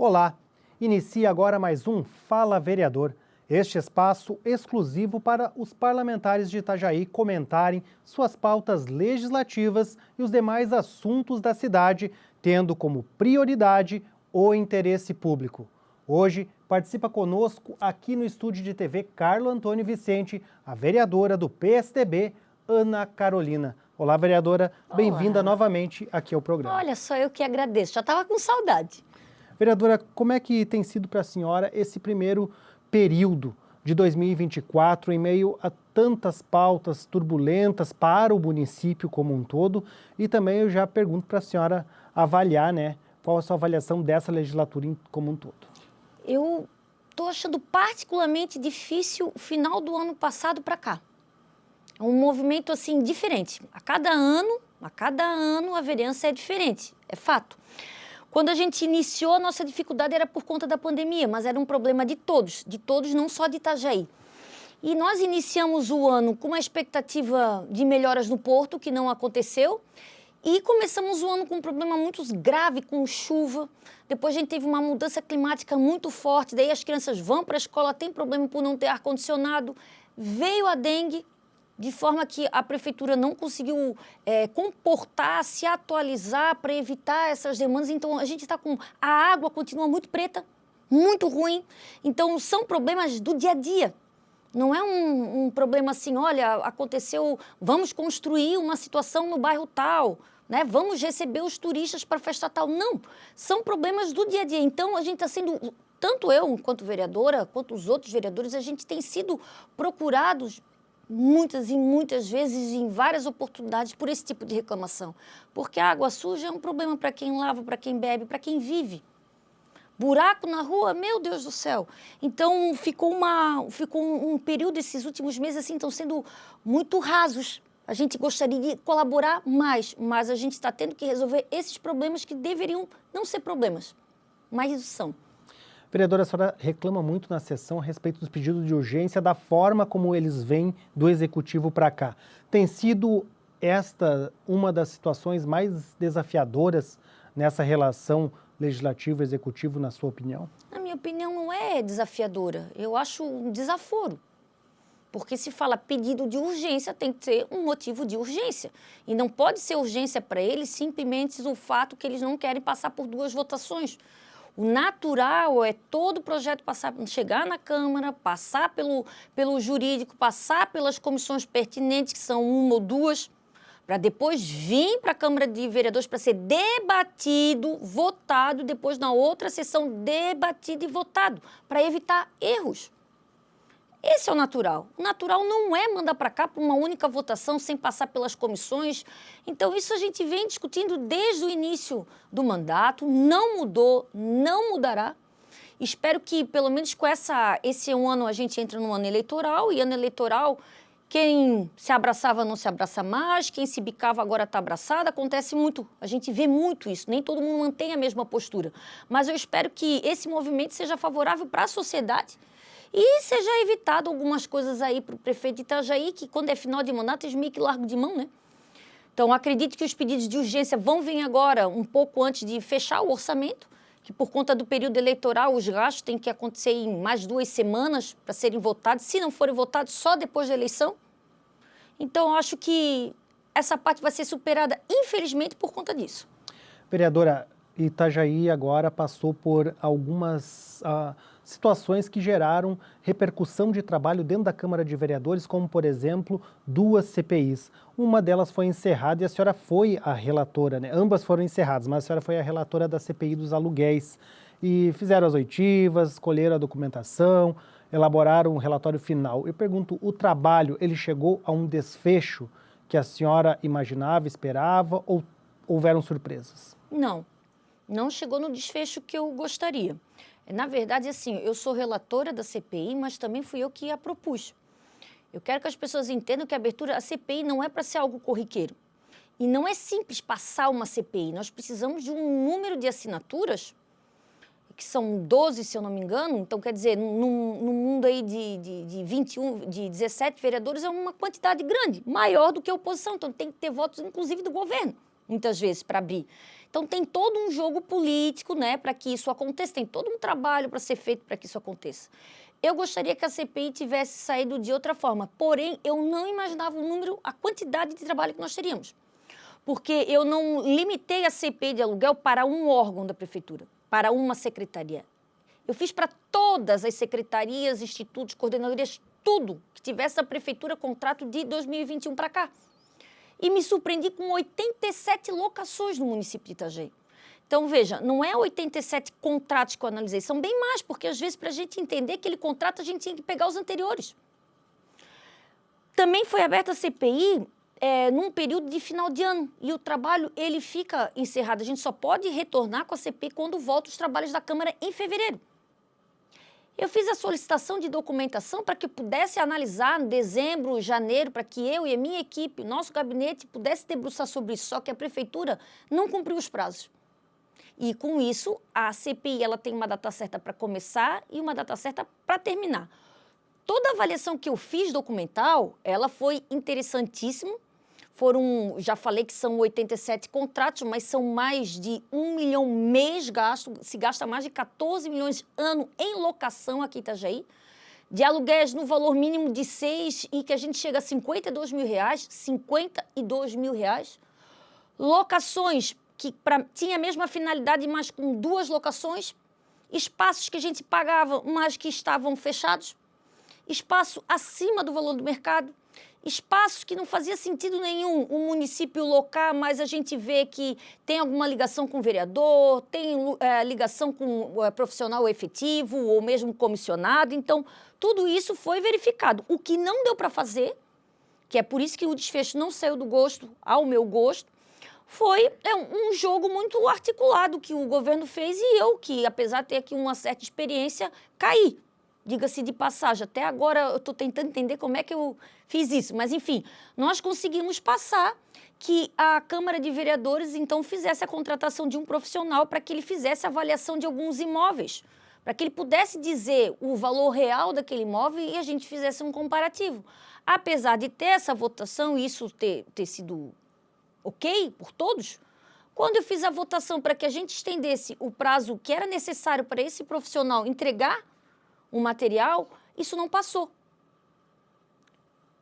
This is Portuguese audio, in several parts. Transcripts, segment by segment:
Olá, inicia agora mais um Fala Vereador, este espaço exclusivo para os parlamentares de Itajaí comentarem suas pautas legislativas e os demais assuntos da cidade, tendo como prioridade o interesse público. Hoje participa conosco aqui no estúdio de TV Carlo Antônio Vicente, a vereadora do PSDB, Ana Carolina. Olá, vereadora, bem-vinda novamente aqui ao programa. Olha, só eu que agradeço, já estava com saudade. Vereadora, como é que tem sido para a senhora esse primeiro período de 2024, em meio a tantas pautas turbulentas para o município como um todo? E também eu já pergunto para a senhora avaliar, qual a sua avaliação dessa legislatura como um todo. Eu estou achando particularmente difícil o final do ano passado para cá. É um movimento, assim, diferente. A cada ano a vereança é diferente, é fato. Quando a gente iniciou, a nossa dificuldade era por conta da pandemia, mas era um problema de todos, não só de Itajaí. E nós iniciamos o ano com uma expectativa de melhoras no Porto, que não aconteceu, e começamos o ano com um problema muito grave, com chuva. Depois a gente teve uma mudança climática muito forte, daí as crianças vão para a escola, tem problema por não ter ar-condicionado, veio a dengue, de forma que a prefeitura não conseguiu comportar, se atualizar para evitar essas demandas. Então, a gente está com... A água continua muito preta, muito ruim. Então, são problemas do dia a dia. Não é um problema assim, olha, aconteceu, vamos construir uma situação no bairro tal, né? Vamos receber os turistas para a festa tal. Não, são problemas do dia a dia. Então, a gente está sendo... Tanto eu, enquanto vereadora, quanto os outros vereadores, a gente tem sido procurados muitas e muitas vezes, em várias oportunidades, por esse tipo de reclamação. Porque a água suja é um problema para quem lava, para quem bebe, para quem vive. Buraco na rua, meu Deus do céu. Então, ficou um período, esses últimos meses, assim, estão sendo muito rasos. A gente gostaria de colaborar mais, mas a gente está tendo que resolver esses problemas que deveriam não ser problemas, mas são. Vereadora, a senhora reclama muito na sessão a respeito dos pedidos de urgência, da forma como eles vêm do Executivo para cá. Tem sido esta uma das situações mais desafiadoras nessa relação legislativo-executivo, na sua opinião? Na minha opinião, não é desafiadora. Eu acho um desaforo. Porque se fala pedido de urgência, tem que ter um motivo de urgência. E não pode ser urgência para eles simplesmente o fato que eles não querem passar por 2 votações. O natural é todo o projeto chegar na Câmara, passar pelo jurídico, passar pelas comissões pertinentes, que são 1 ou 2, para depois vir para a Câmara de Vereadores para ser debatido, votado, depois na outra sessão debatido e votado, para evitar erros. Esse é o natural. O natural não é mandar para cá para uma única votação sem passar pelas comissões. Então, isso a gente vem discutindo desde o início do mandato, não mudou, não mudará. Espero que, pelo menos com esse ano, a gente entre no ano eleitoral, e ano eleitoral, quem se abraçava não se abraça mais, quem se bicava agora está abraçado, acontece muito, a gente vê muito isso, nem todo mundo mantém a mesma postura. Mas eu espero que esse movimento seja favorável para a sociedade, e seja evitado algumas coisas aí para o prefeito de Itajaí, que quando é final de mandato, eles meio que largam de mão, né? Então, acredito que os pedidos de urgência vão vir agora, um pouco antes de fechar o orçamento, que por conta do período eleitoral, os gastos têm que acontecer em mais 2 semanas para serem votados, se não forem votados, só depois da eleição. Então, eu acho que essa parte vai ser superada, infelizmente, por conta disso. Vereadora, Itajaí agora passou por algumas situações que geraram repercussão de trabalho dentro da Câmara de Vereadores, como, por exemplo, 2 CPIs. Uma delas foi encerrada e a senhora foi a relatora, né? Ambas foram encerradas, mas a senhora foi a relatora da CPI dos aluguéis. E fizeram as oitivas, colheram a documentação, elaboraram um relatório final. Eu pergunto, o trabalho, ele chegou a um desfecho que a senhora imaginava, esperava, ou houveram surpresas? Não chegou no desfecho que eu gostaria. Na verdade, assim, eu sou relatora da CPI, mas também fui eu que a propus. Eu quero que as pessoas entendam que a CPI não é para ser algo corriqueiro. E não é simples passar uma CPI. Nós precisamos de um número de assinaturas, que são 12, se eu não me engano. Então, quer dizer, num mundo aí de 17 vereadores, é uma quantidade grande, maior do que a oposição. Então, tem que ter votos, inclusive, do governo, muitas vezes, para abrir. Então tem todo um jogo político, né, para que isso aconteça, tem todo um trabalho para ser feito para que isso aconteça. Eu gostaria que a CPI tivesse saído de outra forma, porém eu não imaginava o número, a quantidade de trabalho que nós teríamos. Porque eu não limitei a CPI de aluguel para um órgão da prefeitura, para uma secretaria. Eu fiz para todas as secretarias, institutos, coordenadorias, tudo que tivesse a prefeitura contrato de 2021 para cá. E me surpreendi com 87 locações no município de Itajaí. Então, veja, não é 87 contratos que eu analisei, são bem mais, porque às vezes para a gente entender aquele contrato a gente tinha que pegar os anteriores. Também foi aberta a CPI num período de final de ano e o trabalho ele fica encerrado. A gente só pode retornar com a CPI quando volta os trabalhos da Câmara em fevereiro. Eu fiz a solicitação de documentação para que pudesse analisar em dezembro, janeiro, para que eu e a minha equipe, nosso gabinete, pudesse debruçar sobre isso, só que a prefeitura não cumpriu os prazos. E com isso, a CPI ela tem uma data certa para começar e uma data certa para terminar. Toda a avaliação que eu fiz documental, ela foi interessantíssima. Já falei que são 87 contratos, mas são mais de 1 milhão mês gasto, se gasta mais de 14 milhões ano em locação aqui em Itajaí, de aluguéis no valor mínimo de 6 e que a gente chega a 52 mil reais, 52 mil reais, locações que tinha a mesma finalidade, mas com 2 locações, espaços que a gente pagava, mas que estavam fechados, espaço acima do valor do mercado, espaços que não fazia sentido nenhum o município locar, mas a gente vê que tem alguma ligação com o vereador, tem ligação com o profissional efetivo ou mesmo comissionado. Então, tudo isso foi verificado. O que não deu para fazer, que é por isso que o desfecho não saiu do gosto, ao meu gosto, foi um jogo muito articulado que o governo fez e eu, que apesar de ter aqui uma certa experiência, caí. Diga-se de passagem, até agora eu estou tentando entender como é que eu fiz isso. Mas, enfim, nós conseguimos passar que a Câmara de Vereadores, então, fizesse a contratação de um profissional para que ele fizesse a avaliação de alguns imóveis, para que ele pudesse dizer o valor real daquele imóvel e a gente fizesse um comparativo. Apesar de ter essa votação e isso ter sido ok por todos, quando eu fiz a votação para que a gente estendesse o prazo que era necessário para esse profissional entregar o material, isso não passou.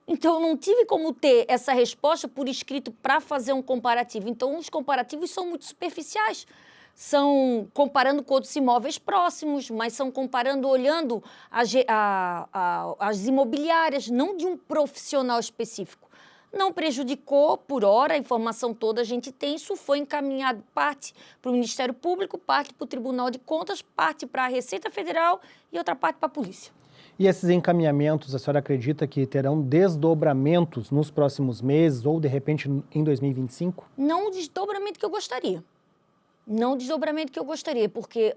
Então, eu não tive como ter essa resposta por escrito para fazer um comparativo. Então, os comparativos são muito superficiais. São comparando com outros imóveis próximos, mas são comparando, olhando as imobiliárias, não de um profissional específico. Não prejudicou, por hora, a informação toda a gente tem, isso foi encaminhado parte para o Ministério Público, parte para o Tribunal de Contas, parte para a Receita Federal e outra parte para a Polícia. E esses encaminhamentos, a senhora acredita que terão desdobramentos nos próximos meses ou, de repente, em 2025? Não o desdobramento que eu gostaria. Não o desdobramento que eu gostaria, porque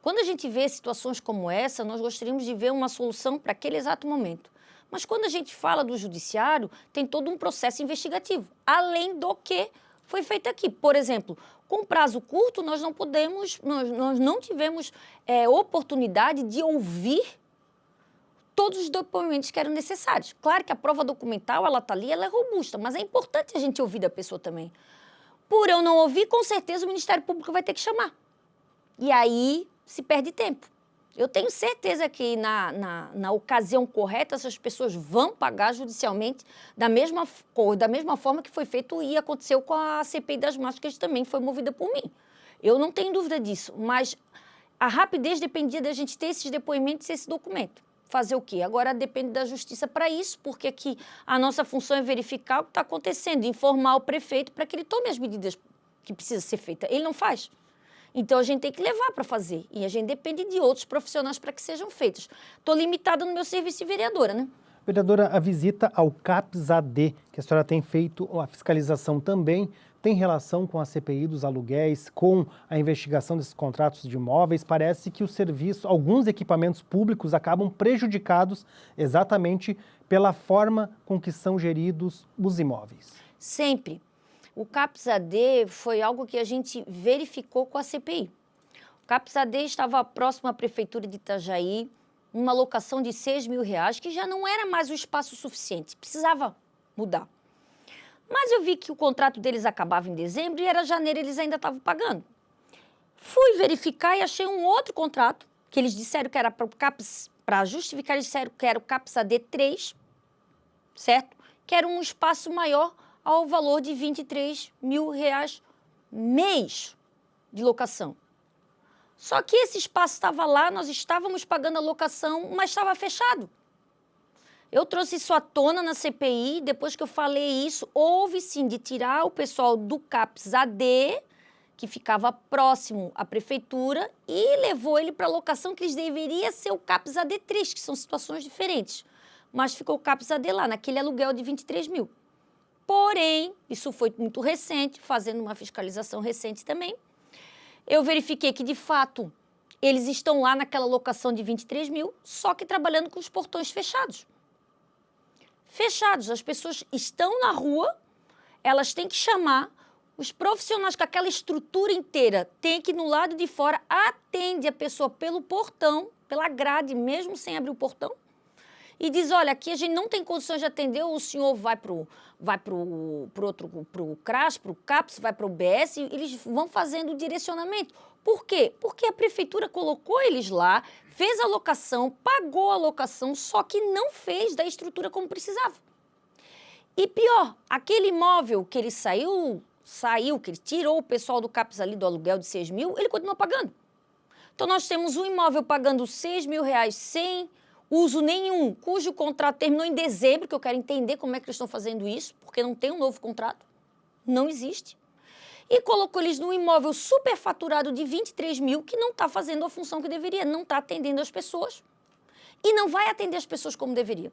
quando a gente vê situações como essa, nós gostaríamos de ver uma solução para aquele exato momento. Mas quando a gente fala do judiciário, tem todo um processo investigativo, além do que foi feito aqui. Por exemplo, com prazo curto, nós não podemos, nós não tivemos oportunidade de ouvir todos os depoimentos que eram necessários. Claro que a prova documental, ela está ali, ela é robusta, mas é importante a gente ouvir da pessoa também. Por eu não ouvir, com certeza o Ministério Público vai ter que chamar. E aí se perde tempo. Eu tenho certeza que na ocasião correta essas pessoas vão pagar judicialmente da mesma forma que foi feito e aconteceu com a CPI das máscaras, que também foi movida por mim. Eu não tenho dúvida disso, mas a rapidez dependia da gente ter esses depoimentos e esse documento. Fazer o quê? Agora depende da justiça para isso, porque aqui a nossa função é verificar o que está acontecendo, informar o prefeito para que ele tome as medidas que precisam ser feitas. Ele não faz. Então, a gente tem que levar para fazer. E a gente depende de outros profissionais para que sejam feitos. Estou limitada no meu serviço de vereadora, né? Vereadora, a visita ao CAPS-AD, que a senhora tem feito, a fiscalização também, tem relação com a CPI dos aluguéis, com a investigação desses contratos de imóveis? Parece que o serviço, alguns equipamentos públicos acabam prejudicados exatamente pela forma com que são geridos os imóveis. Sempre. O CAPS-AD foi algo que a gente verificou com a CPI. O CAPS-AD estava próximo à Prefeitura de Itajaí, uma locação de 6 mil reais, que já não era mais o espaço suficiente, precisava mudar. Mas eu vi que o contrato deles acabava em dezembro e era janeiro, eles ainda estavam pagando. Fui verificar e achei um outro contrato, que eles disseram que era para o CAPS, para justificar, eles disseram que era o CAPS AD3, certo? Que era um espaço maior ao valor de R$23 mil mês de locação. Só que esse espaço estava lá, nós estávamos pagando a locação, mas estava fechado. Eu trouxe isso à tona na CPI, depois que eu falei isso, houve sim de tirar o pessoal do CAPS AD, que ficava próximo à prefeitura, e levou ele para a locação que deveria ser o CAPS AD3, que são situações diferentes. Mas ficou o CAPS AD lá, naquele aluguel de 23 mil. Porém, isso foi muito recente, fazendo uma fiscalização recente também, eu verifiquei que, de fato, eles estão lá naquela locação de 23 mil, só que trabalhando com os portões fechados. Fechados, as pessoas estão na rua, elas têm que chamar, os profissionais com aquela estrutura inteira têm que ir no lado de fora, atende a pessoa pelo portão, pela grade, mesmo sem abrir o portão, e diz, olha, aqui a gente não tem condições de atender, o senhor vai pro CRAS, pro CAPS, vai pro BS, e eles vão fazendo o direcionamento. Por quê? Porque a prefeitura colocou eles lá, fez a locação, pagou a locação, só que não fez da estrutura como precisava. E pior, aquele imóvel que ele que ele tirou o pessoal do CAPS ali do aluguel de 6 mil, ele continua pagando. Então nós temos um imóvel pagando 6 mil reais sem uso nenhum, cujo contrato terminou em dezembro, que eu quero entender como é que eles estão fazendo isso, porque não tem um novo contrato, não existe. E colocou eles num imóvel superfaturado de 23 mil, que não está fazendo a função que deveria, não está atendendo as pessoas e não vai atender as pessoas como deveria.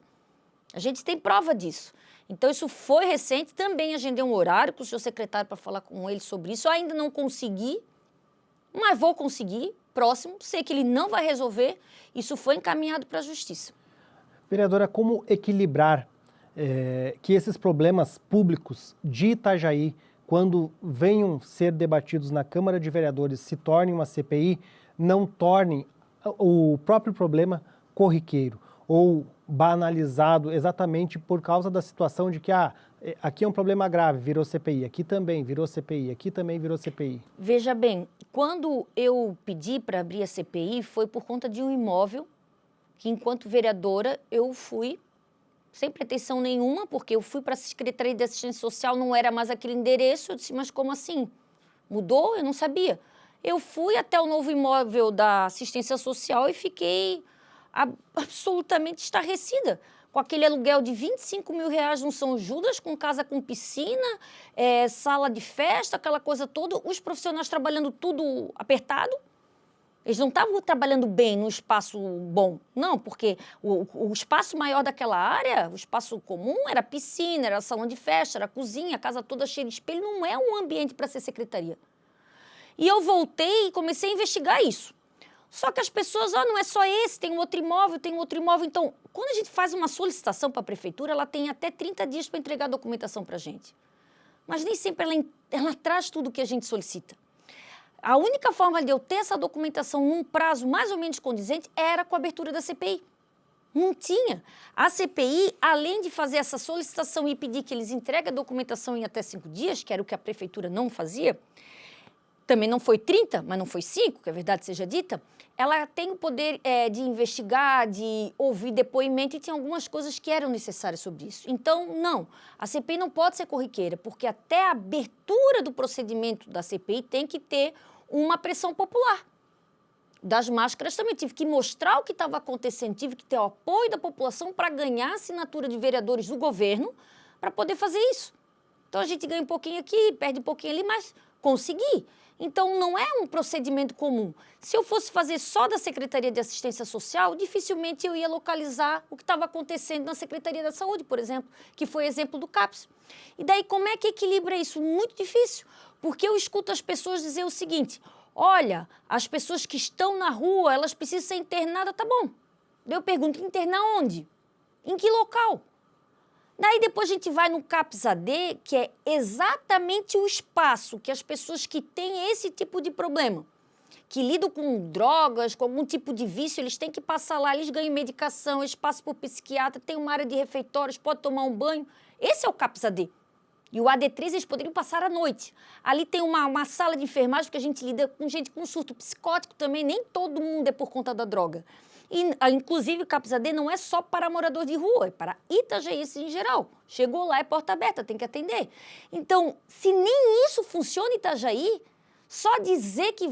A gente tem prova disso. Então, isso foi recente, também agendei um horário com o senhor secretário para falar com ele sobre isso. Eu ainda não consegui, mas vou conseguir, próximo, sei que ele não vai resolver, isso foi encaminhado para a Justiça. Vereadora, como equilibrar que esses problemas públicos de Itajaí, quando venham ser debatidos na Câmara de Vereadores, se tornem uma CPI, não tornem o próprio problema corriqueiro ou banalizado exatamente por causa da situação de que aqui é um problema grave, virou CPI, aqui também virou CPI, aqui também virou CPI. Veja bem, quando eu pedi para abrir a CPI foi por conta de um imóvel que, enquanto vereadora, eu fui sem pretensão nenhuma, porque eu fui para a Secretaria de Assistência Social, não era mais aquele endereço, eu disse, mas como assim? Mudou? Eu não sabia. Eu fui até o novo imóvel da Assistência Social e fiquei absolutamente estarrecida com aquele aluguel de 25 mil reais no São Judas, com casa com piscina, sala de festa, aquela coisa toda, os profissionais trabalhando tudo apertado. Eles não estavam trabalhando bem no espaço bom, não, porque o espaço maior daquela área, o espaço comum, era piscina, era salão de festa, era cozinha, a casa toda cheia de espelho, não é um ambiente para ser secretaria. E eu voltei e comecei a investigar isso. Só que as pessoas, não é só esse, tem um outro imóvel, tem um outro imóvel. Então, quando a gente faz uma solicitação para a prefeitura, ela tem até 30 dias para entregar a documentação para a gente. Mas nem sempre ela traz tudo o que a gente solicita. A única forma de eu ter essa documentação num prazo mais ou menos condizente era com a abertura da CPI. Não tinha. A CPI, além de fazer essa solicitação e pedir que eles entreguem a documentação em até 5 dias, que era o que a prefeitura não fazia, também não foi 30, mas não foi 5, que a verdade seja dita, ela tem o poder de investigar, de ouvir depoimento, e tinha algumas coisas que eram necessárias sobre isso. Então, não, a CPI não pode ser corriqueira, porque até a abertura do procedimento da CPI tem que ter uma pressão popular. Das máscaras também tive que mostrar o que estava acontecendo, tive que ter o apoio da população para ganhar a assinatura de vereadores do governo para poder fazer isso. Então, a gente ganha um pouquinho aqui, perde um pouquinho ali, mas consegui. Então, não é um procedimento comum. Se eu fosse fazer só da Secretaria de Assistência Social, dificilmente eu ia localizar o que estava acontecendo na Secretaria da Saúde, por exemplo, que foi exemplo do CAPS. E daí, como é que equilibra isso? Muito difícil, porque eu escuto as pessoas dizer o seguinte, olha, as pessoas que estão na rua, elas precisam ser internadas, tá bom. Daí eu pergunto, internar onde? Em que local? Daí depois a gente vai no CAPS AD, que é exatamente o espaço que as pessoas que têm esse tipo de problema, que lidam com drogas, com algum tipo de vício, eles têm que passar lá, eles ganham medicação, eles passam por psiquiatra, tem uma área de refeitórios, pode tomar um banho. Esse é o CAPS AD. E o AD3 eles poderiam passar à noite. Ali tem uma sala de enfermagem, porque a gente lida com gente com surto psicótico também, nem todo mundo é por conta da droga. E, inclusive, o CAPS AD não é só para morador de rua, é para itajaenses em geral. Chegou lá, é porta aberta, tem que atender. Então, se nem isso funciona em Itajaí, só dizer que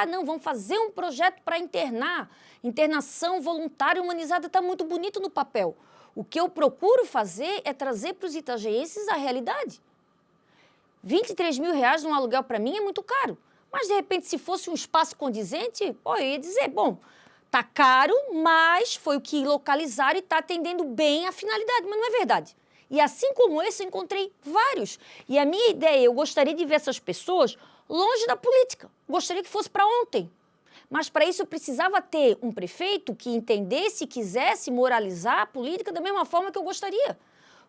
não, vamos fazer um projeto para internar, internação voluntária humanizada, está muito bonito no papel. O que eu procuro fazer é trazer para os itajaenses a realidade. R$23 mil num aluguel para mim é muito caro. Mas, de repente, se fosse um espaço condizente, eu ia dizer, bom, tá caro, mas foi o que localizaram e está atendendo bem a finalidade, mas não é verdade. E assim como esse, eu encontrei vários. E a minha ideia, eu gostaria de ver essas pessoas longe da política. Gostaria que fosse para ontem. Mas para isso eu precisava ter um prefeito que entendesse e quisesse moralizar a política da mesma forma que eu gostaria.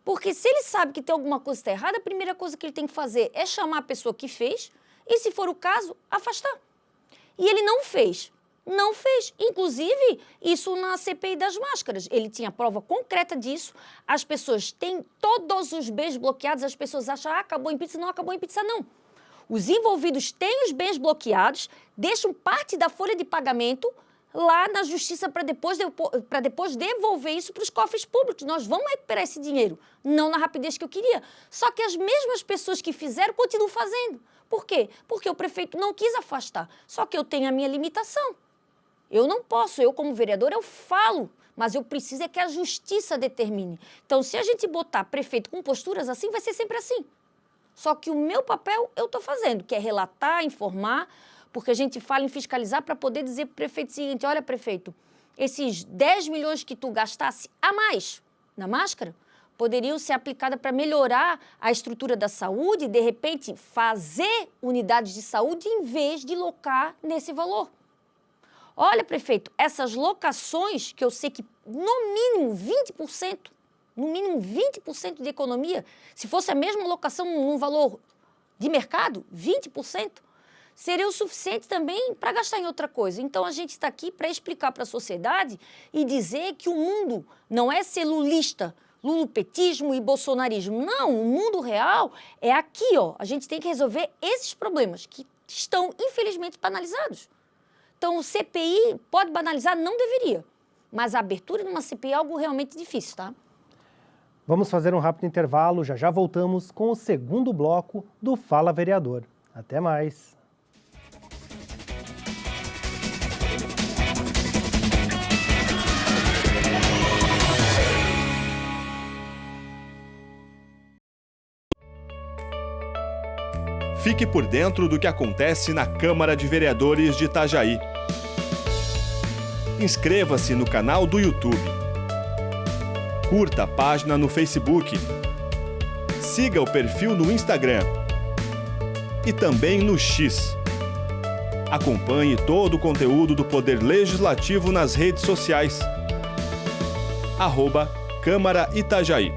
Porque se ele sabe que tem alguma coisa que está errada, a primeira coisa que ele tem que fazer é chamar a pessoa que fez e, se for o caso, afastar. E ele não fez. Não fez. Inclusive, isso na CPI das máscaras. Ele tinha prova concreta disso. As pessoas têm todos os bens bloqueados. As pessoas acham, acabou em pizza. Não acabou em pizza, não. Os envolvidos têm os bens bloqueados, deixam parte da folha de pagamento lá na justiça para depois devolver isso para os cofres públicos. Nós vamos recuperar esse dinheiro, não na rapidez que eu queria. Só que as mesmas pessoas que fizeram continuam fazendo. Por quê? Porque o prefeito não quis afastar. Só que eu tenho a minha limitação. Eu não posso, eu como vereadora, eu falo, mas eu preciso é que a justiça determine. Então, se a gente botar prefeito com posturas assim, vai ser sempre assim. Só que o meu papel eu estou fazendo, que é relatar, informar, porque a gente fala em fiscalizar para poder dizer para o prefeito o seguinte, olha, prefeito, esses 10 milhões que tu gastasse a mais na máscara, poderiam ser aplicadas para melhorar a estrutura da saúde e, de repente, fazer unidades de saúde em vez de locar nesse valor. Olha, prefeito, essas locações, que eu sei que no mínimo 20% de economia, se fosse a mesma locação num valor de mercado, 20%, seria o suficiente também para gastar em outra coisa. Então, a gente está aqui para explicar para a sociedade e dizer que o mundo não é ser lulista, lulopetismo e bolsonarismo. Não, o mundo real é aqui, ó. A gente tem que resolver esses problemas que estão, infelizmente, banalizados. Então, o CPI pode banalizar? Não deveria. Mas a abertura de uma CPI é algo realmente difícil, tá? Vamos fazer um rápido intervalo, já voltamos com o segundo bloco do Fala Vereador. Até mais! Fique por dentro do que acontece na Câmara de Vereadores de Itajaí. Inscreva-se no canal do YouTube. Curta a página no Facebook. Siga o perfil no Instagram. E também no X. Acompanhe todo o conteúdo do Poder Legislativo nas redes sociais. @Câmara Itajaí.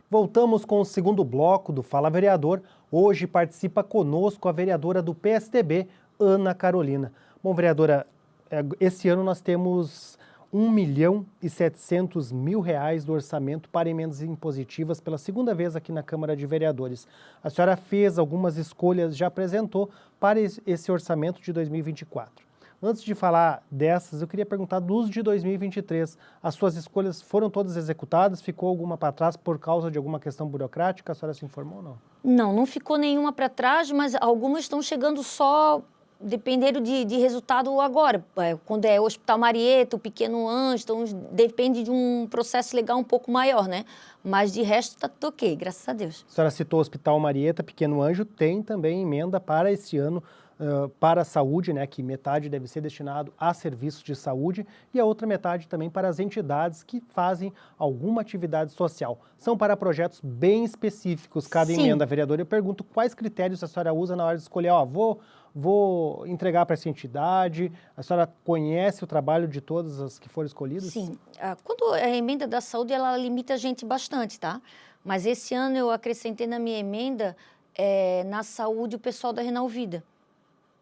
Voltamos com o segundo bloco do Fala Vereador. Hoje participa conosco a vereadora do PSDB, Ana Carolina. Bom, vereadora, esse ano nós temos R$1.700.000 do orçamento para emendas impositivas pela segunda vez aqui na Câmara de Vereadores. A senhora fez algumas escolhas, já apresentou para esse orçamento de 2024. Antes de falar dessas, eu queria perguntar dos de 2023. As suas escolhas foram todas executadas? Ficou alguma para trás por causa de alguma questão burocrática? A senhora se informou ou não? Não ficou nenhuma para trás, mas algumas estão chegando só dependendo de resultado agora. Quando é o Hospital Marieta, o Pequeno Anjo, então depende de um processo legal um pouco maior, né? Mas de resto está tudo ok, graças a Deus. A senhora citou o Hospital Marieta, Pequeno Anjo, tem também emenda para esse ano para a saúde, né, que metade deve ser destinado a serviços de saúde e a outra metade também para as entidades que fazem alguma atividade social. São para projetos bem específicos, cada emenda, vereadora. Eu pergunto quais critérios a senhora usa na hora de escolher, vou entregar para essa entidade. A senhora conhece o trabalho de todas as que foram escolhidas? Sim. Quando a emenda da saúde, ela limita a gente bastante, tá? Mas esse ano eu acrescentei na minha emenda, na saúde, o pessoal da Renal Vida.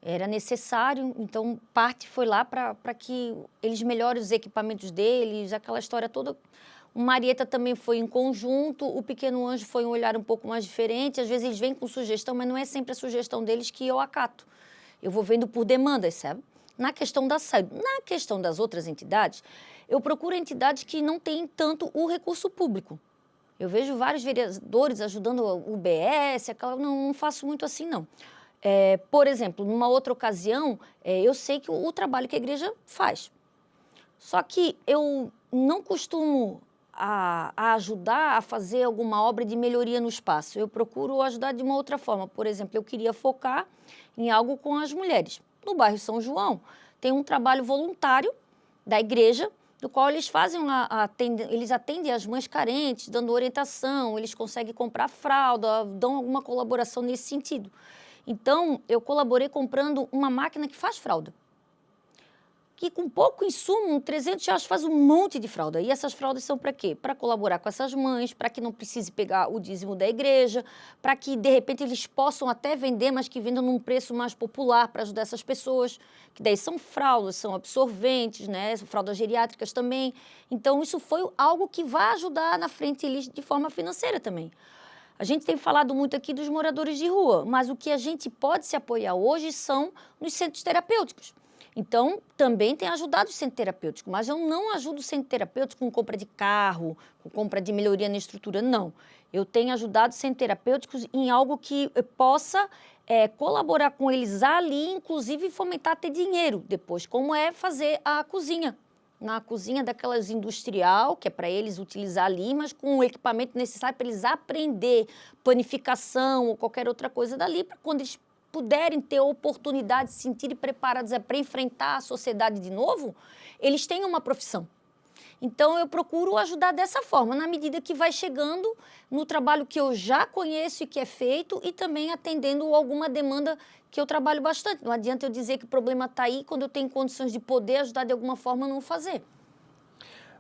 Era necessário, então parte foi lá para que eles melhorem os equipamentos deles, aquela história toda. O Marieta também foi em conjunto, o Pequeno Anjo foi um olhar um pouco mais diferente. Às vezes eles vêm com sugestão, mas não é sempre a sugestão deles que eu acato. Eu vou vendo por demandas, sabe? Na questão da saúde. Na questão das outras entidades, eu procuro entidades que não têm tanto o recurso público. Eu vejo vários vereadores ajudando o UBS, não faço muito assim, não. Por exemplo, numa outra ocasião, eu sei que o trabalho que a igreja faz. Só que eu não costumo a ajudar a fazer alguma obra de melhoria no espaço. Eu procuro ajudar de uma outra forma. Por exemplo, eu queria focar em algo com as mulheres. No bairro São João, tem um trabalho voluntário da igreja, do qual eles fazem eles atendem as mães carentes, dando orientação, eles conseguem comprar fralda, dão alguma colaboração nesse sentido. Então, eu colaborei comprando uma máquina que faz fralda. Que com pouco insumo, R$300 faz um monte de fralda. E essas fraldas são para quê? Para colaborar com essas mães, para que não precise pegar o dízimo da igreja, para que, de repente, eles possam até vender, mas que vendam num preço mais popular para ajudar essas pessoas. Que daí são fraldas, são absorventes, né? Fraldas geriátricas também. Então, isso foi algo que vai ajudar na frente eles de forma financeira também. A gente tem falado muito aqui dos moradores de rua, mas o que a gente pode se apoiar hoje são nos centros terapêuticos. Então, também tem ajudado o centro terapêutico, mas eu não ajudo o centro terapêutico com compra de carro, com compra de melhoria na estrutura, não. Eu tenho ajudado centros terapêuticos em algo que possa colaborar com eles ali, inclusive fomentar ter dinheiro depois, como é fazer a cozinha. Na cozinha daquelas industrial, que é para eles utilizar ali, mas com o equipamento necessário para eles aprender panificação ou qualquer outra coisa dali, para quando eles puderem ter a oportunidade de se sentirem preparados para enfrentar a sociedade de novo, eles têm uma profissão. Então, eu procuro ajudar dessa forma, na medida que vai chegando no trabalho que eu já conheço e que é feito e também atendendo alguma demanda que eu trabalho bastante. Não adianta eu dizer que o problema está aí quando eu tenho condições de poder ajudar de alguma forma a não fazer.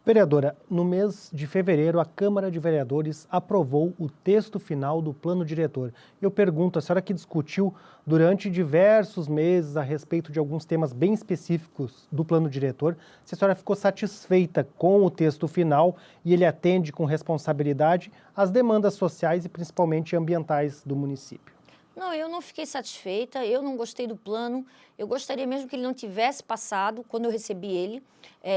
Vereadora, no mês de fevereiro, a Câmara de Vereadores aprovou o texto final do plano diretor. Eu pergunto, a senhora que discutiu durante diversos meses a respeito de alguns temas bem específicos do plano diretor, se a senhora ficou satisfeita com o texto final e ele atende com responsabilidade às demandas sociais e principalmente ambientais do município. Não, eu não fiquei satisfeita, eu não gostei do plano, eu gostaria mesmo que ele não tivesse passado quando eu recebi ele,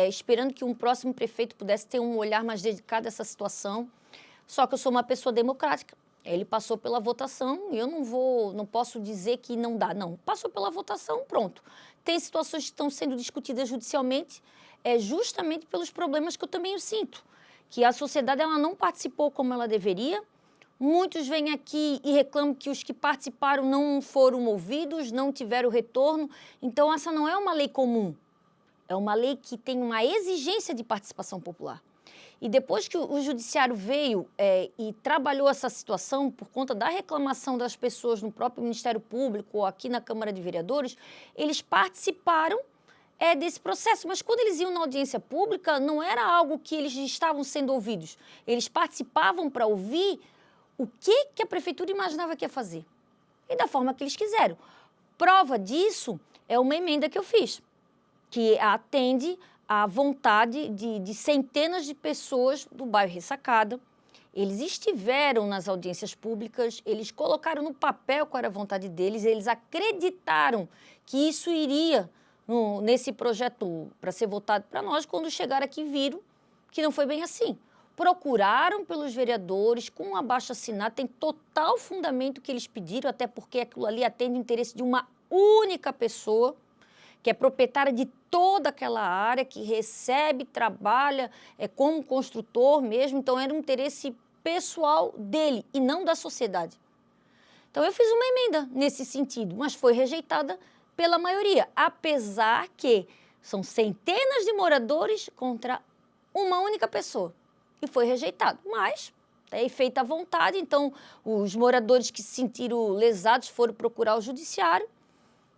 esperando que um próximo prefeito pudesse ter um olhar mais dedicado a essa situação, só que eu sou uma pessoa democrática, ele passou pela votação e eu não posso dizer que não dá, não, passou pela votação, pronto. Tem situações que estão sendo discutidas judicialmente, justamente pelos problemas que eu também sinto, que a sociedade ela não participou como ela deveria. Muitos vêm aqui e reclamam que os que participaram não foram ouvidos, não tiveram retorno. Então, essa não é uma lei comum. É uma lei que tem uma exigência de participação popular. E depois que o judiciário veio e trabalhou essa situação por conta da reclamação das pessoas no próprio Ministério Público ou aqui na Câmara de Vereadores, eles participaram desse processo. Mas quando eles iam na audiência pública, não era algo que eles estavam sendo ouvidos. Eles participavam para ouvir o que a prefeitura imaginava que ia fazer e da forma que eles quiseram. Prova disso é uma emenda que eu fiz, que atende à vontade de centenas de pessoas do bairro Ressacada. Eles estiveram nas audiências públicas, eles colocaram no papel qual era a vontade deles, eles acreditaram que isso iria nesse projeto para ser votado para nós, quando chegaram aqui viram que não foi bem assim. Procuraram pelos vereadores com um abaixo-assinado, tem total fundamento que eles pediram, até porque aquilo ali atende o interesse de uma única pessoa, que é proprietária de toda aquela área, que recebe, trabalha como construtor mesmo, então era um interesse pessoal dele e não da sociedade. Então eu fiz uma emenda nesse sentido, mas foi rejeitada pela maioria, apesar que são centenas de moradores contra uma única pessoa. E foi rejeitado, mas é feita à vontade, então os moradores que se sentiram lesados foram procurar o judiciário,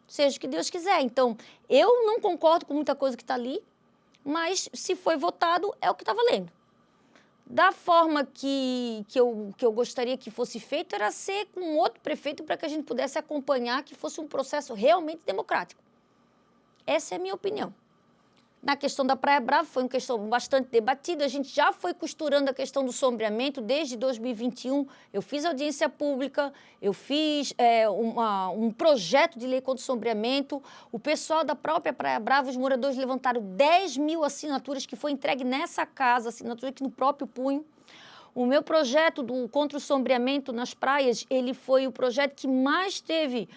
seja o que Deus quiser. Então, eu não concordo com muita coisa que está ali, mas se foi votado, é o que está valendo. Da forma que eu gostaria que fosse feito, era ser com outro prefeito para que a gente pudesse acompanhar que fosse um processo realmente democrático. Essa é a minha opinião. Na questão da Praia Brava, foi uma questão bastante debatida. A gente já foi costurando a questão do sombreamento desde 2021. Eu fiz audiência pública, eu fiz um projeto de lei contra o sombreamento. O pessoal da própria Praia Brava, os moradores levantaram 10 mil assinaturas que foi entregue nessa casa, assinatura aqui no próprio punho. O meu projeto contra o sombreamento nas praias, ele foi o projeto que mais teve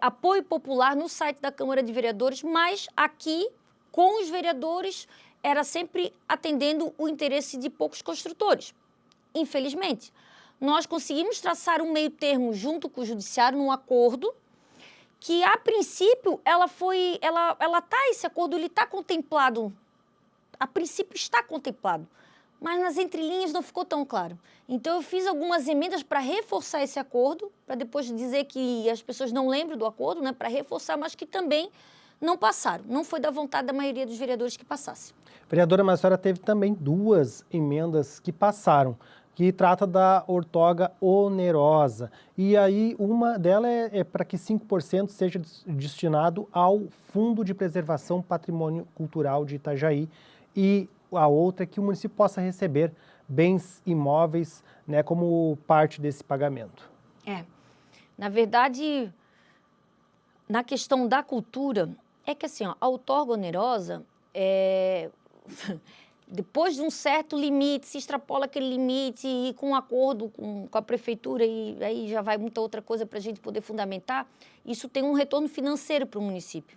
apoio popular no site da Câmara de Vereadores, mas aqui, com os vereadores, era sempre atendendo o interesse de poucos construtores. Infelizmente, nós conseguimos traçar um meio termo junto com o Judiciário num acordo que, a princípio, esse acordo ele está contemplado, a princípio está contemplado, mas nas entrelinhas não ficou tão claro. Então, eu fiz algumas emendas para reforçar esse acordo, para depois dizer que as pessoas não lembram do acordo, né, para reforçar, mas que também não passaram. Não foi da vontade da maioria dos vereadores que passasse. Vereadora, mas a senhora teve também 2 emendas que passaram, que trata da outorga onerosa. E aí uma delas é para que 5% seja destinado ao Fundo de Preservação Patrimônio Cultural de Itajaí e a outra é que o município possa receber bens imóveis, né, como parte desse pagamento. Na verdade, na questão da cultura, é que assim, a outorga onerosa, depois de um certo limite, se extrapola aquele limite e com um acordo com a prefeitura, e aí já vai muita outra coisa para a gente poder fundamentar, isso tem um retorno financeiro para o município.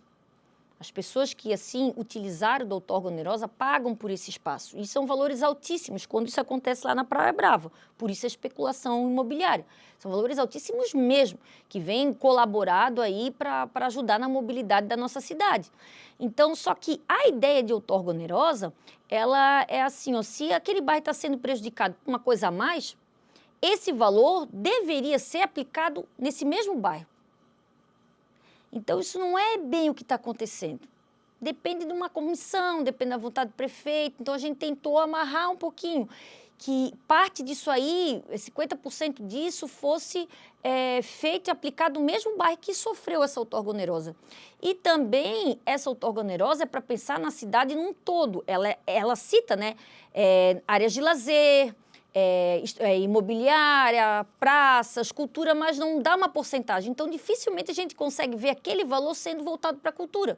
As pessoas que, assim, utilizaram da outorga onerosa pagam por esse espaço. E são valores altíssimos quando isso acontece lá na Praia Brava. Por isso a especulação imobiliária. São valores altíssimos mesmo, que vêm colaborado aí para ajudar na mobilidade da nossa cidade. Então, só que a ideia de outorga onerosa, ela é assim, ó, se aquele bairro está sendo prejudicado por uma coisa a mais, esse valor deveria ser aplicado nesse mesmo bairro. Então, isso não é bem o que está acontecendo. Depende de uma comissão, depende da vontade do prefeito. Então, a gente tentou amarrar um pouquinho, que parte disso aí, 50% disso, fosse feito e aplicado no mesmo bairro que sofreu essa outorga onerosa. E também, essa outorga onerosa é para pensar na cidade num todo. Ela cita, né, áreas de lazer, imobiliária, praças, cultura, mas não dá uma porcentagem. Então, dificilmente a gente consegue ver aquele valor sendo voltado para a cultura.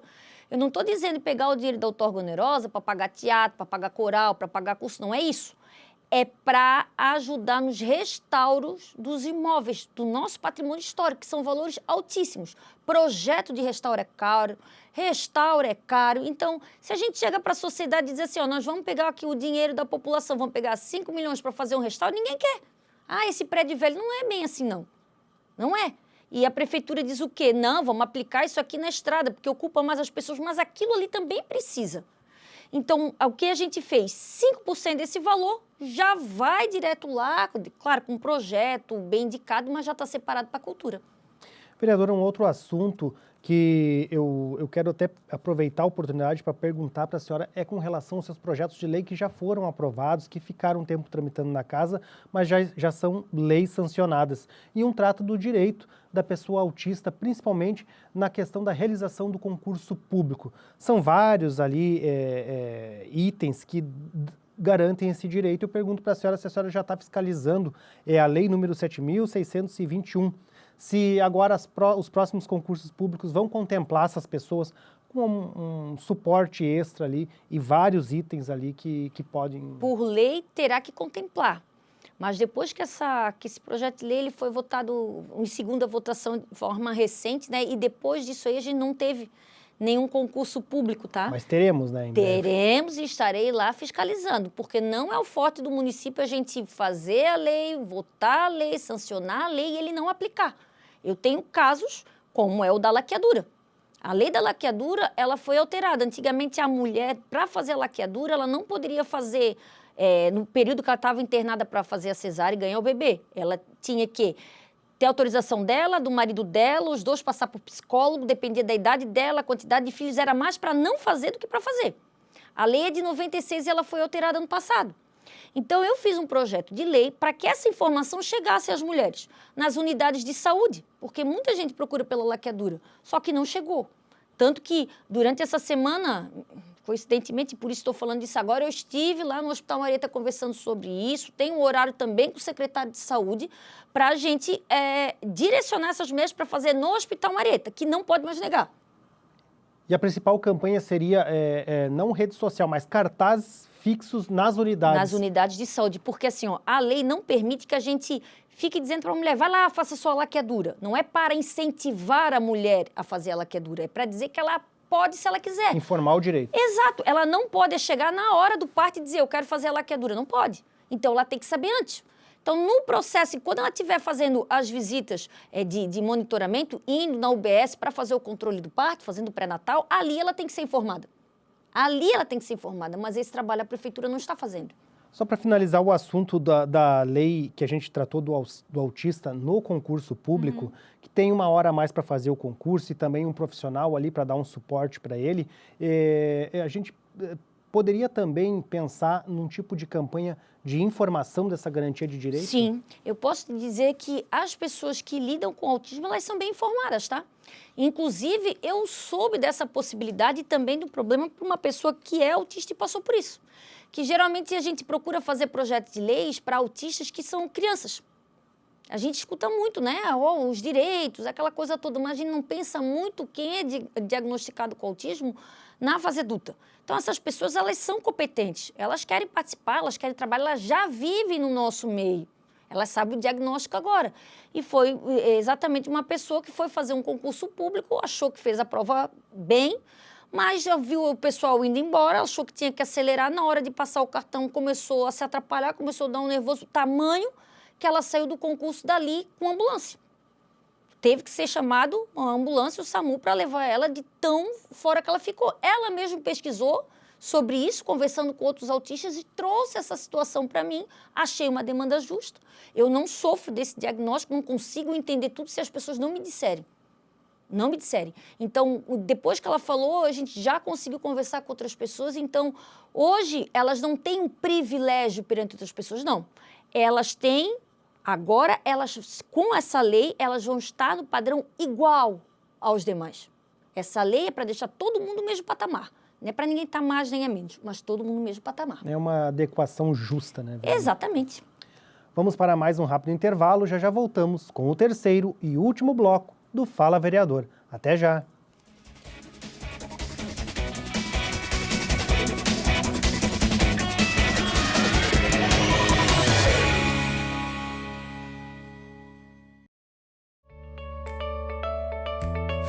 Eu não estou dizendo pegar o dinheiro da outorga onerosa para pagar teatro, para pagar coral, para pagar curso, não é isso. É para ajudar nos restauros dos imóveis, do nosso patrimônio histórico, que são valores altíssimos. Projeto de restauro é caro. Então, se a gente chega para a sociedade e diz assim, ó, nós vamos pegar aqui o dinheiro da população, vamos pegar 5 milhões para fazer um restauro, ninguém quer. Ah, esse prédio velho não é bem assim, não. Não é. E a prefeitura diz o quê? Não, vamos aplicar isso aqui na estrada, porque ocupa mais as pessoas, mas aquilo ali também precisa. Então, o que a gente fez? 5% desse valor já vai direto lá, claro, com um projeto bem indicado, mas já está separado para a cultura. Vereadora, um outro assunto que eu quero até aproveitar a oportunidade para perguntar para a senhora é com relação aos seus projetos de lei que já foram aprovados, que ficaram um tempo tramitando na casa, mas já são leis sancionadas. E um trata do direito da pessoa autista, principalmente na questão da realização do concurso público. São vários ali itens que garantem esse direito. Eu pergunto para a senhora se a senhora já está fiscalizando a lei número 7.621, se agora os próximos concursos públicos vão contemplar essas pessoas com um suporte extra ali e vários itens ali que podem... Por lei, terá que contemplar. Mas depois que esse projeto de lei ele foi votado em segunda votação de forma recente, né? E depois disso aí a gente não teve nenhum concurso público, tá? Mas teremos, né? Teremos e estarei lá fiscalizando, porque não é o forte do município a gente fazer a lei, votar a lei, sancionar a lei e ele não aplicar. Eu tenho casos como é o da laqueadura. A lei da laqueadura, ela foi alterada. Antigamente, a mulher, para fazer a laqueadura, ela não poderia fazer, no período que ela estava internada para fazer a cesárea e ganhar o bebê. Ela tinha que ter autorização dela, do marido dela, os dois passar por psicólogo, dependia da idade dela, a quantidade de filhos, era mais para não fazer do que para fazer. A lei é de 96 e ela foi alterada ano passado. Então, eu fiz um projeto de lei para que essa informação chegasse às mulheres nas unidades de saúde, porque muita gente procura pela laqueadura, só que não chegou. Tanto que, durante essa semana, coincidentemente, por isso estou falando disso agora, eu estive lá no Hospital Marieta conversando sobre isso, tem um horário também com o secretário de saúde para a gente direcionar essas mulheres para fazer no Hospital Marieta, que não pode mais negar. E a principal campanha seria, não rede social, mas cartazes fixos nas unidades. Nas unidades de saúde, porque assim, ó, a lei não permite que a gente fique dizendo para a mulher, vai lá, faça sua laqueadura. Não é para incentivar a mulher a fazer a laqueadura, é para dizer que ela pode se ela quiser. Informar o direito. Exato, ela não pode chegar na hora do parto e dizer, eu quero fazer a laqueadura, não pode. Então, ela tem que saber antes. Então, no processo, quando ela estiver fazendo as visitas de monitoramento, indo na UBS para fazer o controle do parto, fazendo o pré-natal, ali ela tem que ser informada. Ali ela tem que ser informada, mas esse trabalho a prefeitura não está fazendo. Só para finalizar o assunto da lei que a gente tratou do autista no concurso público, que tem uma hora a mais para fazer o concurso e também um profissional ali para dar um suporte para ele, a gente poderia também pensar num tipo de campanha de informação dessa garantia de direito? Sim, eu posso te dizer que as pessoas que lidam com autismo, elas são bem informadas, tá? Inclusive, eu soube dessa possibilidade e também do problema para uma pessoa que é autista e passou por isso. Que geralmente a gente procura fazer projetos de leis para autistas que são crianças. A gente escuta muito, né? Os direitos, aquela coisa toda, mas a gente não pensa muito quem é diagnosticado com autismo na fase adulta. Então, essas pessoas, elas são competentes, elas querem participar, elas querem trabalhar, elas já vivem no nosso meio. Elas sabem o diagnóstico agora. E foi exatamente uma pessoa que foi fazer um concurso público, achou que fez a prova bem, mas já viu o pessoal indo embora, achou que tinha que acelerar, na hora de passar o cartão começou a se atrapalhar, começou a dar um nervoso tamanho que ela saiu do concurso dali com ambulância. Teve que ser chamado uma ambulância, o SAMU, para levar ela de tão fora que ela ficou. Ela mesma pesquisou sobre isso, conversando com outros autistas e trouxe essa situação para mim. Achei uma demanda justa. Eu não sofro desse diagnóstico, não consigo entender tudo se as pessoas não me disserem. Não me disserem. Então, depois que ela falou, a gente já conseguiu conversar com outras pessoas. Então, hoje, elas não têm um privilégio perante outras pessoas, não. Elas têm, agora, com essa lei, elas vão estar no padrão igual aos demais. Essa lei é para deixar todo mundo no mesmo patamar. Não é para ninguém estar mais nem a menos, mas todo mundo no mesmo patamar. É uma adequação justa, né? Exatamente. Vamos para mais um rápido intervalo, já voltamos com o terceiro e último bloco do Fala Vereador. Até já!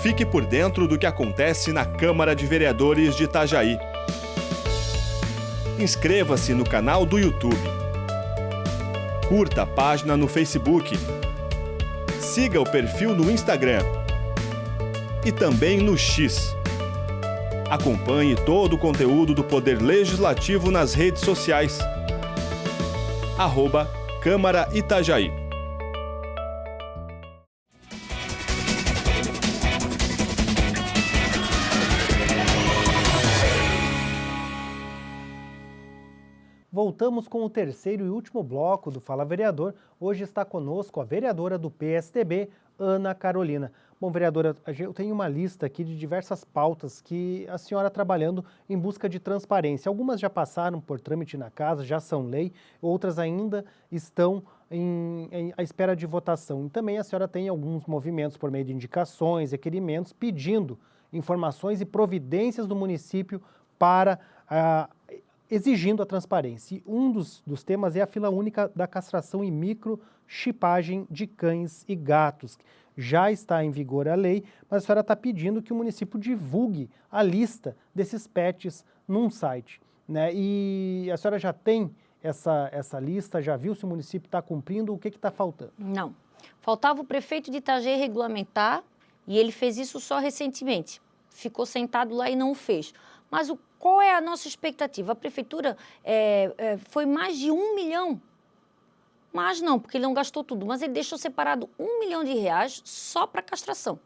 Fique por dentro do que acontece na Câmara de Vereadores de Itajaí. Inscreva-se no canal do YouTube. Curta a página no Facebook. Siga o perfil no Instagram. E também no X. Acompanhe todo o conteúdo do Poder Legislativo nas redes sociais. @Câmara Itajaí. Voltamos com o terceiro e último bloco do Fala Vereador. Hoje está conosco a vereadora do PSDB, Ana Carolina. Bom, vereadora, eu tenho uma lista aqui de diversas pautas que a senhora trabalhando em busca de transparência. Algumas já passaram por trâmite na casa, já são lei, outras ainda estão à espera de votação. E também a senhora tem alguns movimentos por meio de indicações, requerimentos, pedindo informações e providências do município para exigindo a transparência. E um dos temas é a fila única da castração e microchipagem de cães e gatos. Já está em vigor a lei, mas a senhora está pedindo que o município divulgue a lista desses pets num site, né? E a senhora já tem essa lista, já viu se o município está cumprindo, o que está faltando? Não. Faltava o prefeito de Itajaí regulamentar e ele fez isso só recentemente. Ficou sentado lá e não o fez. Mas qual é a nossa expectativa? A prefeitura foi mais de 1 milhão. Mas não, porque ele não gastou tudo. Mas ele deixou separado R$1 milhão só para castração.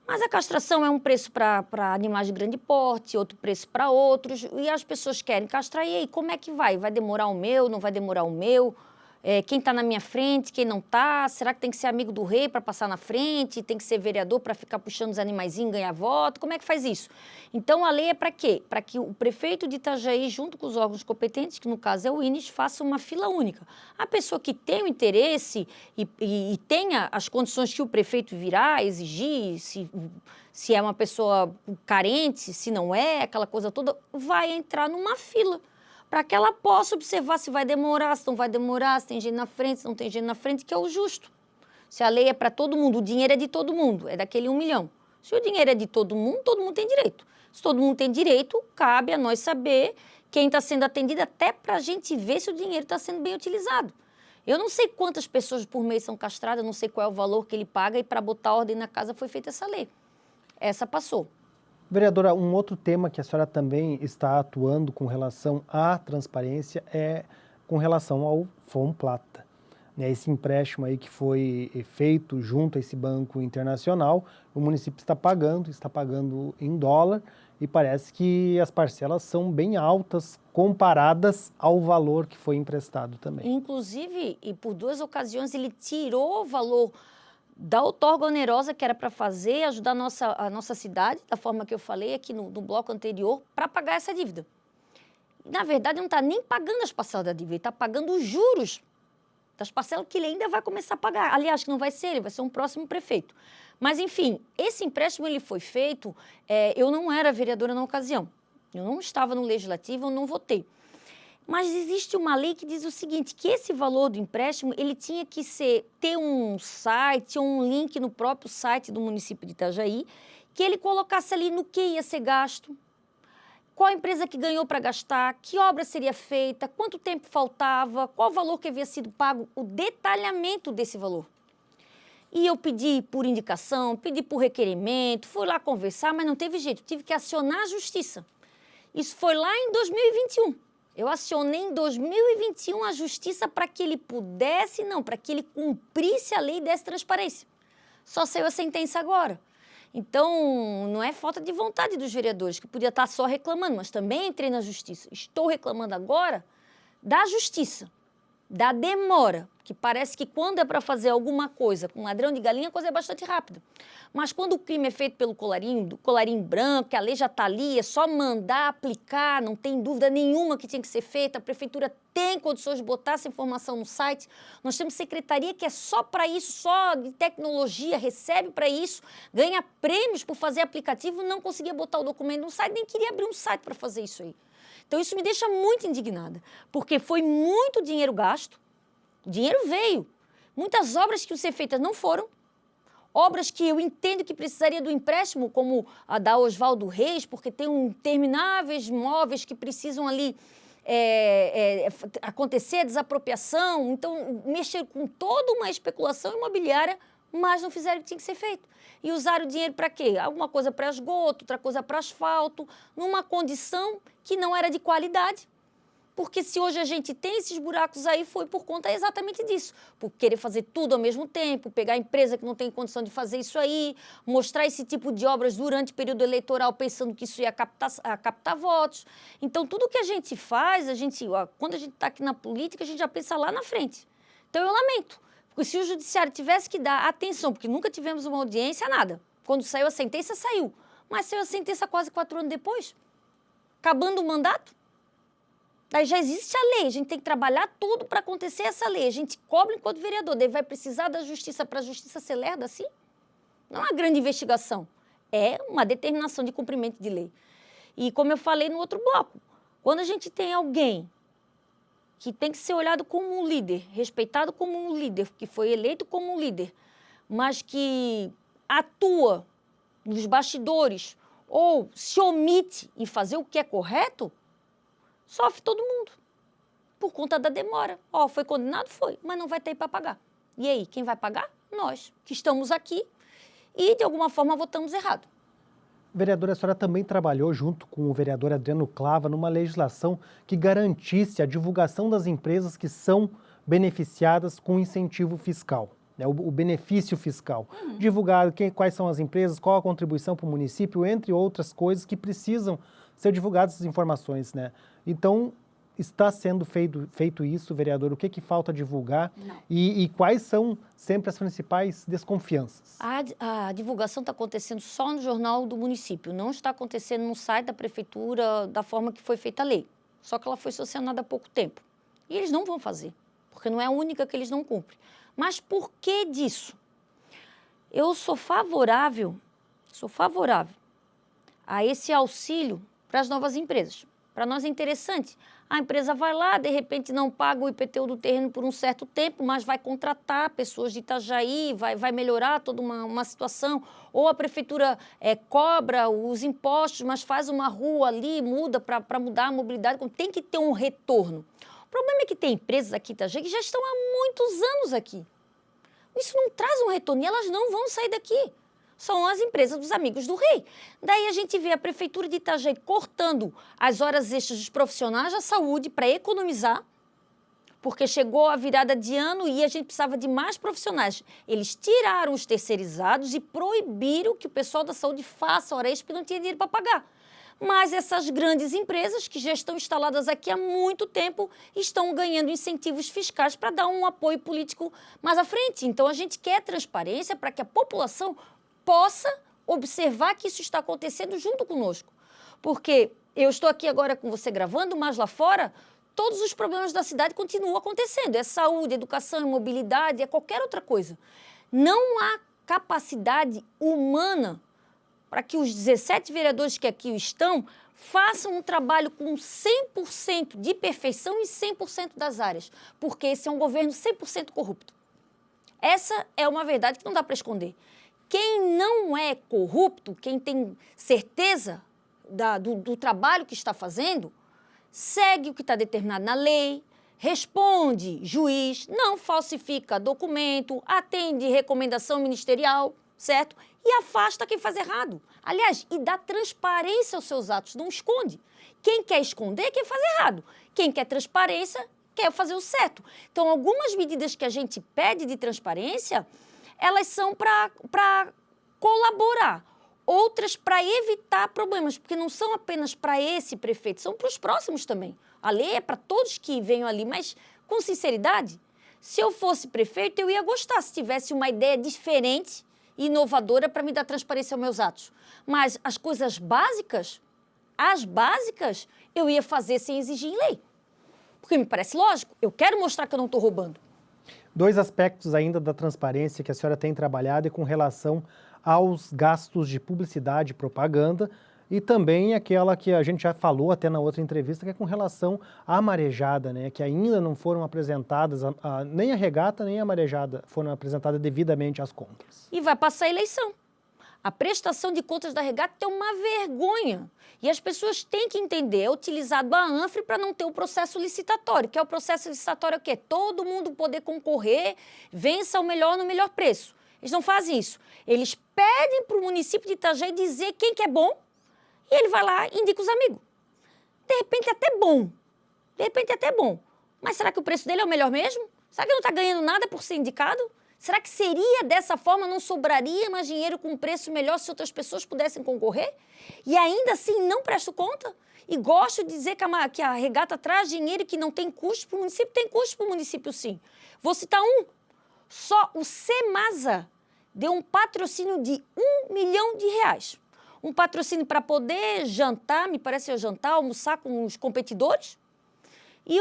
Mas a castração é um preço para animais de grande porte, outro preço para outros, e as pessoas querem castrar, e aí, como é que vai? Vai demorar o meu, não vai demorar o meu? Quem está na minha frente, quem não está? Será que tem que ser amigo do rei para passar na frente? Tem que ser vereador para ficar puxando os animaizinhos e ganhar voto? Como é que faz isso? Então, a lei é para quê? Para que o prefeito de Itajaí, junto com os órgãos competentes, que no caso é o INES, faça uma fila única. A pessoa que tem o interesse e tenha as condições que o prefeito virá exigir, se é uma pessoa carente, se não é, aquela coisa toda, vai entrar numa fila, para que ela possa observar se vai demorar, se não vai demorar, se tem gente na frente, se não tem gente na frente, que é o justo. Se a lei é para todo mundo, o dinheiro é de todo mundo, é daquele 1 milhão. Se o dinheiro é de todo mundo tem direito. Se todo mundo tem direito, cabe a nós saber quem está sendo atendido, até para a gente ver se o dinheiro está sendo bem utilizado. Eu não sei quantas pessoas por mês são castradas, não sei qual é o valor que ele paga, e para botar ordem na casa foi feita essa lei. Essa passou. Vereadora, um outro tema que a senhora também está atuando com relação à transparência é com relação ao Fomplata. Esse empréstimo aí que foi feito junto a esse banco internacional, o município está pagando em dólar, e parece que as parcelas são bem altas comparadas ao valor que foi emprestado também. Inclusive, e por 2 ocasiões, ele tirou o valor da outorga onerosa que era para fazer, ajudar a nossa cidade, da forma que eu falei aqui no bloco anterior, para pagar essa dívida. Na verdade, não está nem pagando as parcelas da dívida, ele está pagando os juros das parcelas que ele ainda vai começar a pagar. Aliás, que não vai ser ele, vai ser um próximo prefeito. Mas, enfim, esse empréstimo ele foi feito, eu não era vereadora na ocasião, eu não estava no Legislativo, eu não votei. Mas existe uma lei que diz o seguinte, que esse valor do empréstimo, ele tinha que ter um site, um link no próprio site do município de Itajaí, que ele colocasse ali no que ia ser gasto, qual a empresa que ganhou para gastar, que obra seria feita, quanto tempo faltava, qual o valor que havia sido pago, o detalhamento desse valor. E eu pedi por indicação, pedi por requerimento, fui lá conversar, mas não teve jeito, tive que acionar a justiça. Isso foi lá em 2021. Eu acionei em 2021 a justiça para que ele para que ele cumprisse a lei e desse transparência. Só saiu a sentença agora. Então, não é falta de vontade dos vereadores, que podia estar só reclamando, mas também entrei na justiça. Estou reclamando agora da justiça, da demora, que parece que quando é para fazer alguma coisa com ladrão de galinha, a coisa é bastante rápida. Mas quando o crime é feito pelo do colarinho branco, que a lei já está ali, é só mandar aplicar, não tem dúvida nenhuma que tinha que ser feita, a prefeitura tem condições de botar essa informação no site. Nós temos secretaria que é só para isso, só de tecnologia, recebe para isso, ganha prêmios por fazer aplicativo, não conseguia botar o documento no site, nem queria abrir um site para fazer isso aí. Então isso me deixa muito indignada, porque foi muito dinheiro gasto, o dinheiro veio. Muitas obras que iam ser feitas não foram. Obras que eu entendo que precisaria do empréstimo, como a da Oswaldo Reis, porque tem intermináveis móveis que precisam ali acontecer a desapropriação. Então, mexer com toda uma especulação imobiliária, mas não fizeram o que tinha que ser feito. E usaram o dinheiro para quê? Alguma coisa para esgoto, outra coisa para asfalto, numa condição que não era de qualidade. Porque se hoje a gente tem esses buracos aí, foi por conta exatamente disso. Por querer fazer tudo ao mesmo tempo, pegar a empresa que não tem condição de fazer isso aí, mostrar esse tipo de obras durante o período eleitoral, pensando que isso ia captar votos. Então, tudo que a gente faz, quando a gente está aqui na política, a gente já pensa lá na frente. Então, eu lamento. Porque se o judiciário tivesse que dar atenção, porque nunca tivemos uma audiência, nada. Quando saiu a sentença, saiu. Mas saiu a sentença quase 4 anos depois, acabando o mandato. Daí já existe a lei, a gente tem que trabalhar tudo para acontecer essa lei. A gente cobra enquanto vereador, daí vai precisar da justiça para a justiça ser lerda assim? Não é uma grande investigação, é uma determinação de cumprimento de lei. E como eu falei no outro bloco, quando a gente tem alguém que tem que ser olhado como um líder, respeitado como um líder, que foi eleito como um líder, mas que atua nos bastidores ou se omite em fazer o que é correto, sofre todo mundo, por conta da demora. Foi condenado? Foi, mas não vai ter para pagar. E aí, quem vai pagar? Nós, que estamos aqui e, de alguma forma, votamos errado. Vereadora, a senhora também trabalhou junto com o vereador Adriano Clava numa legislação que garantisse a divulgação das empresas que são beneficiadas com incentivo fiscal. né, o benefício fiscal. Divulgar quais são as empresas, qual a contribuição para o município, entre outras coisas que precisam ser divulgadas essas informações, né? Então, está sendo feito isso, vereador? O que falta divulgar? E quais são sempre as principais desconfianças? A divulgação está acontecendo só no jornal do município, não está acontecendo no site da prefeitura da forma que foi feita a lei. Só que ela foi sancionada há pouco tempo. E eles não vão fazer, porque não é a única que eles não cumprem. Mas por que disso? Eu sou favorável a esse auxílio para as novas empresas. Para nós é interessante. A empresa vai lá, de repente não paga o IPTU do terreno por um certo tempo, mas vai contratar pessoas de Itajaí, vai melhorar toda uma situação. Ou a prefeitura cobra os impostos, mas faz uma rua ali, muda para mudar a mobilidade. Tem que ter um retorno. O problema é que tem empresas aqui em Itajaí que já estão há muitos anos aqui. Isso não traz um retorno e elas não vão sair daqui. São as empresas dos amigos do rei. Daí a gente vê a prefeitura de Itajaí cortando as horas extras dos profissionais da saúde para economizar, porque chegou a virada de ano e a gente precisava de mais profissionais. Eles tiraram os terceirizados e proibiram que o pessoal da saúde faça hora extra porque não tinha dinheiro para pagar. Mas essas grandes empresas, que já estão instaladas aqui há muito tempo, estão ganhando incentivos fiscais para dar um apoio político mais à frente. Então, a gente quer transparência para que a população possa observar que isso está acontecendo junto conosco. Porque eu estou aqui agora com você gravando, mas lá fora, todos os problemas da cidade continuam acontecendo. É saúde, educação, é mobilidade, é qualquer outra coisa. Não há capacidade humana para que os 17 vereadores que aqui estão façam um trabalho com 100% de perfeição em 100% das áreas, porque esse é um governo 100% corrupto. Essa é uma verdade que não dá para esconder. Quem não é corrupto, quem tem certeza do trabalho que está fazendo, segue o que está determinado na lei, responde juiz, não falsifica documento, atende recomendação ministerial, certo? E afasta quem faz errado. Aliás, e dá transparência aos seus atos, não esconde. Quem quer esconder é quem faz errado. Quem quer transparência quer fazer o certo. Então, algumas medidas que a gente pede de transparência, elas são para colaborar. Outras para evitar problemas, porque não são apenas para esse prefeito, são para os próximos também. A lei é para todos que venham ali, mas com sinceridade, se eu fosse prefeito, eu ia gostar se tivesse uma ideia diferente e inovadora para me dar transparência aos meus atos. Mas as coisas básicas, eu ia fazer sem exigir em lei. Porque me parece lógico, eu quero mostrar que eu não estou roubando. 2 aspectos ainda da transparência que a senhora tem trabalhado é com relação aos gastos de publicidade e propaganda e também aquela que a gente já falou até na outra entrevista, que é com relação à marejada, né? Que ainda não foram apresentadas, nem a regata nem a marejada foram apresentadas devidamente às contas. E vai passar a eleição. A prestação de contas da regata é uma vergonha. E as pessoas têm que entender, é utilizado a ANFRE para não ter o processo licitatório, que é o processo licitatório que é todo mundo poder concorrer, vença o melhor no melhor preço. Eles não fazem isso. Eles pedem para o município de Itajaí dizer quem que é bom e ele vai lá e indica os amigos. De repente até bom. Mas será que o preço dele é o melhor mesmo? Será que não está ganhando nada por ser indicado? Será que seria dessa forma, não sobraria mais dinheiro com um preço melhor se outras pessoas pudessem concorrer? E ainda assim não presto conta? E gosto de dizer que a regata traz dinheiro que não tem custo para o município. Tem custo para o município, sim. Vou citar um. Só o Semasa deu um patrocínio de R$1 milhão. Um patrocínio para poder jantar, me parece jantar, almoçar com os competidores. E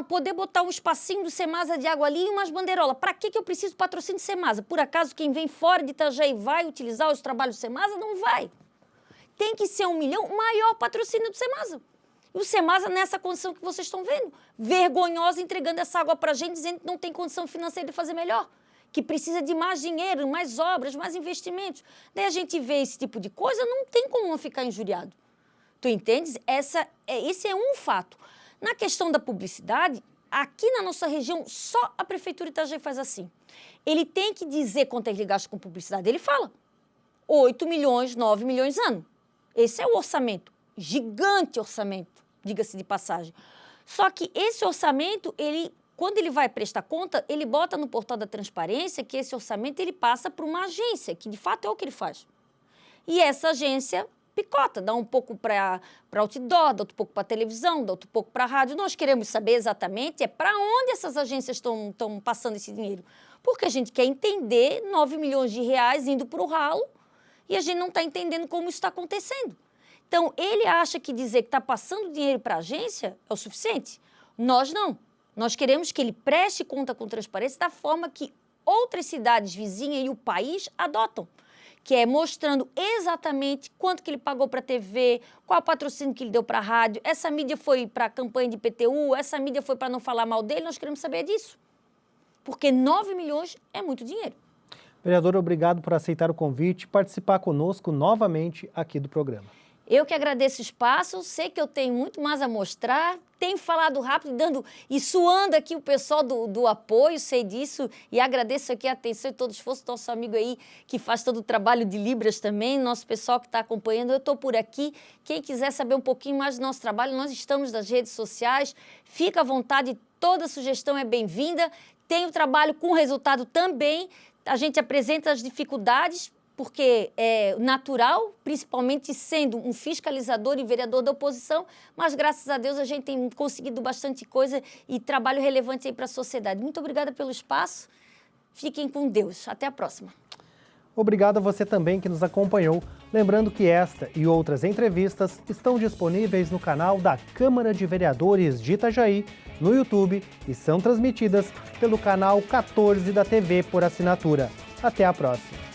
poder botar um espacinho do Semasa de água ali e umas bandeirolas. Para que eu preciso de patrocínio do Semasa? Por acaso quem vem fora de Itajaí vai utilizar os trabalhos do Semasa? Não vai. Tem que ser R$1 milhão, o maior patrocínio do Semasa. E o Semasa nessa condição que vocês estão vendo, vergonhosa, entregando essa água para a gente, dizendo que não tem condição financeira de fazer melhor, que precisa de mais dinheiro, mais obras, mais investimentos. Daí a gente vê esse tipo de coisa, não tem como não ficar injuriado. Tu entendes? Esse é um fato. Na questão da publicidade, aqui na nossa região, só a Prefeitura de Itajaí faz assim. Ele tem que dizer quanto ele gasta com publicidade. Ele fala 8 milhões, 9 milhões ano. Esse é o orçamento, gigante orçamento, diga-se de passagem. Só que esse orçamento, ele quando ele vai prestar conta, ele bota no portal da transparência que esse orçamento ele passa para uma agência, que de fato é o que ele faz. E essa agência picota, dá um pouco para outdoor, dá outro pouco para televisão, dá outro pouco para rádio. Nós queremos saber exatamente para onde essas agências estão passando esse dinheiro. Porque a gente quer entender 9 milhões de reais indo para o ralo e a gente não está entendendo como isso está acontecendo. Então, ele acha que dizer que está passando dinheiro para a agência é o suficiente? Nós não. Nós queremos que ele preste conta com transparência da forma que outras cidades vizinhas e o país adotam, que é mostrando exatamente quanto que ele pagou para a TV, qual o patrocínio que ele deu para a rádio, essa mídia foi para a campanha de IPTU, essa mídia foi para não falar mal dele, nós queremos saber disso. Porque 9 milhões é muito dinheiro. Vereador, obrigado por aceitar o convite e participar conosco novamente aqui do programa. Eu que agradeço o espaço, sei que eu tenho muito mais a mostrar, tenho falado rápido e suando aqui o pessoal do apoio, sei disso, e agradeço aqui a atenção e todo o esforço do nosso amigo aí, que faz todo o trabalho de Libras também, nosso pessoal que está acompanhando, eu estou por aqui. Quem quiser saber um pouquinho mais do nosso trabalho, nós estamos nas redes sociais, fica à vontade, toda sugestão é bem-vinda, tem o trabalho com resultado também, a gente apresenta as dificuldades, porque é natural, principalmente sendo um fiscalizador e vereador da oposição, mas graças a Deus a gente tem conseguido bastante coisa e trabalho relevante aí para a sociedade. Muito obrigada pelo espaço, fiquem com Deus, até a próxima. Obrigado a você também que nos acompanhou. Lembrando que esta e outras entrevistas estão disponíveis no canal da Câmara de Vereadores de Itajaí, no YouTube, e são transmitidas pelo canal 14 da TV por assinatura. Até a próxima.